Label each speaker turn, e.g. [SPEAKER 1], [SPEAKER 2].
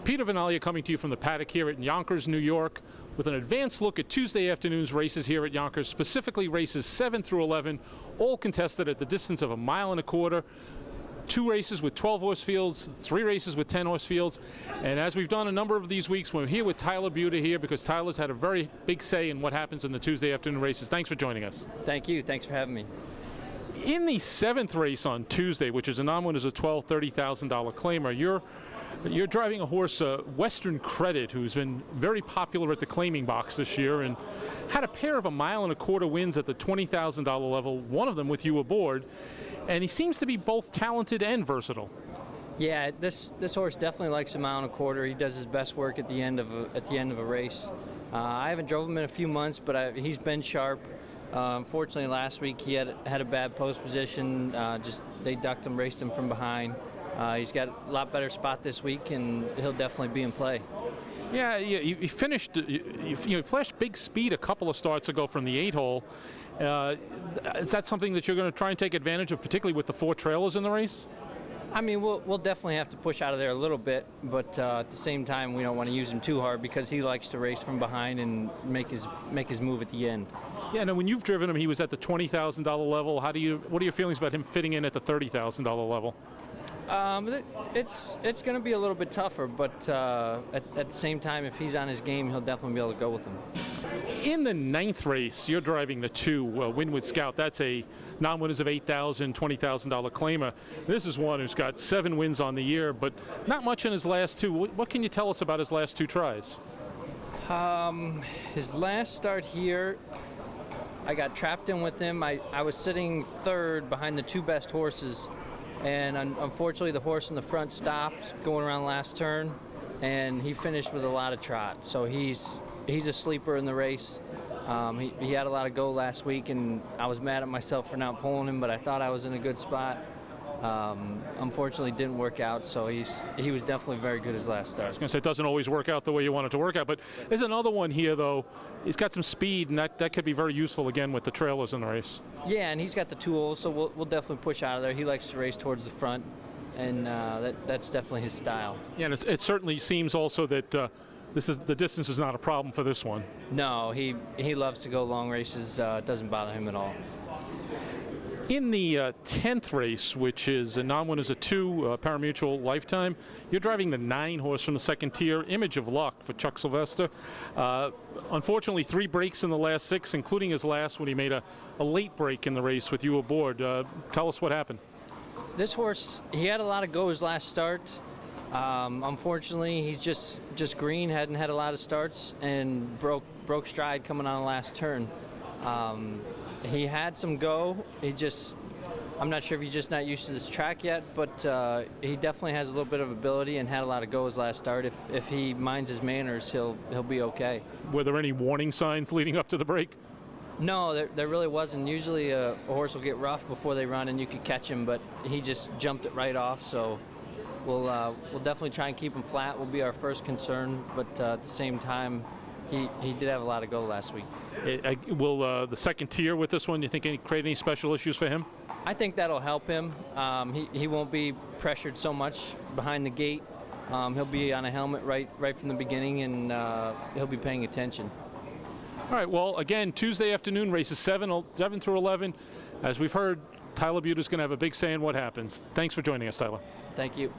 [SPEAKER 1] Peter Venaglia coming to you from the paddock here at Yonkers, New York, with an advanced look at Tuesday afternoon's races here at Yonkers, specifically races 7 through 11, all contested at the distance of 1.25 miles. 2 races with 12-horse fields, 3 races with 10-horse fields. And as we've done a number of these weeks, we're here with Tyler Buda here because Tyler's had a very big say in what happens in the Tuesday afternoon races. Thanks for joining us.
[SPEAKER 2] Thank you. Thanks for having me.
[SPEAKER 1] In the 7th race on Tuesday, which is a non-winner's a $30,000 claimer, you're driving a horse, Western Credit, who's been very popular at the claiming box this year and had a pair of 1.25 mile wins at the $20,000 level, one of them with you aboard. And he seems to be both talented and versatile.
[SPEAKER 2] Yeah, this horse definitely likes 1.25 miles. He does his best work at the end of a race. I haven't drove him in a few months, but he's been sharp. Unfortunately, last week he had a bad post position. They ducked him, raced him from behind. He's got a lot better spot this week, and he'll definitely be in play.
[SPEAKER 1] Yeah, you finished. You flashed big speed a couple of starts ago from the 8-hole. Is that something that you're going to try and take advantage of, particularly with the 4 trailers in the race?
[SPEAKER 2] I mean, we'll definitely have to push out of there a little bit, but at the same time, we don't want to use him too hard because he likes to race from behind and make his move at the end.
[SPEAKER 1] Yeah, now when you've driven him, he was at the $20,000 level. What are your feelings about him fitting in at the $30,000 level?
[SPEAKER 2] It's going to be a little bit tougher, but at the same time, if he's on his game, he'll definitely be able to go with him.
[SPEAKER 1] In the 9th race, you're driving the 2 Wynwood Scout. That's a non-winners of $8,000, $20,000 claimer. This is one who's got 7 wins on the year, but not much in his last 2. What can you tell us about his last 2 tries?
[SPEAKER 2] His last start here, I got trapped in with him. I was sitting 3rd behind the 2 best horses, and unfortunately the horse in the front stopped going around the last turn, and he finished with a lot of trot. So he's a sleeper in the race. He had a lot of go last week, and I was mad at myself for not pulling him, but I thought I was in a good spot. Unfortunately, it didn't work out, so he was definitely very good his last start.
[SPEAKER 1] I was going to say, it doesn't always work out the way you want it to work out, but there's another one here, though. He's got some speed, and that could be very useful, again, with the trailers in the race.
[SPEAKER 2] Yeah, and he's got the tools, so we'll definitely push out of there. He likes to race towards the front, and that's definitely his style.
[SPEAKER 1] Yeah, and it certainly seems also that the distance is not a problem for this one.
[SPEAKER 2] No, he loves to go long races. It doesn't bother him at all.
[SPEAKER 1] In the 10th race, which is a non-winners a 2 parimutuel lifetime, you're driving the 9 horse from the 2nd tier, Image of Luck for Chuck Sylvester. Unfortunately, 3 breaks in the last 6, including his last when he made a late break in the race with you aboard. Tell us what happened.
[SPEAKER 2] This horse, he had a lot of go his last start. Unfortunately, he's just green, hadn't had a lot of starts, and broke stride coming on the last turn. He had some go. I'm not sure if he's just not used to this track yet, but he definitely has a little bit of ability and had a lot of go his last start. If he minds his manners, he'll be okay.
[SPEAKER 1] Were there any warning signs leading up to the break?
[SPEAKER 2] No, there really wasn't. Usually a horse will get rough before they run and you could catch him, but he just jumped it right off. So we'll definitely try and keep him flat. Will be our first concern, but at the same time, he did have a lot of go last week.
[SPEAKER 1] Will the 2nd tier with this one, you think create any special issues for him?
[SPEAKER 2] I think that'll help him. He won't be pressured so much behind the gate. He'll be on a helmet right from the beginning, and he'll be paying attention.
[SPEAKER 1] All right, well, again, Tuesday afternoon, races 7 through 11. As we've heard, Tyler Buda is going to have a big say in what happens. Thanks for joining us, Tyler.
[SPEAKER 2] Thank you.